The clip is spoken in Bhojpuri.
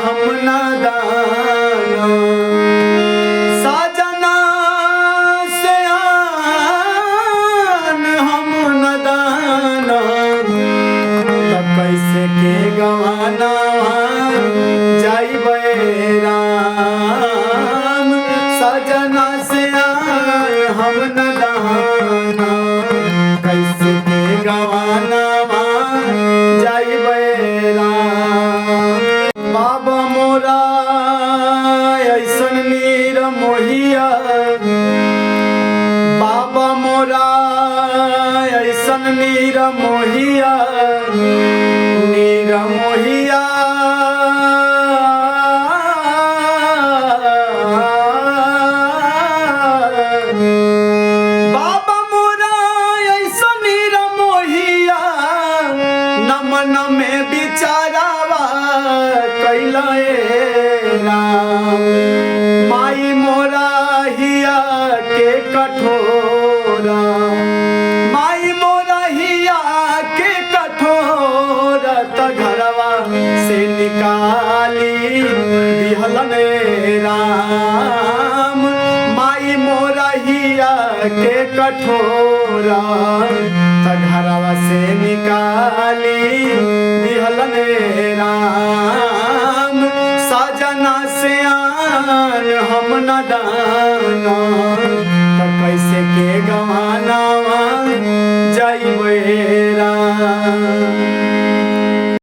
हम नादान सजना से आन हम नादान तो कैसे के गवाना जाइबे राम सजना से आन हम नादान कैसे के गवाना जाइबे राम बाबा मोरा ऐसन नीर मोहिया बाबा मोरा ऐसन नीर मोहिया बाबा मोरा ऐसन नीर मोहिया नमन में बिचारावा कैला राम माई मोरा हिया के कठोरा माई मोरा हिया के कठोरा त घरवा से निकाली दिहलन राम माई मोरा हिया के कठोरा त घरवा से निकाली दिहलन राम सजना से आन हम नादान तो कैसे के गवा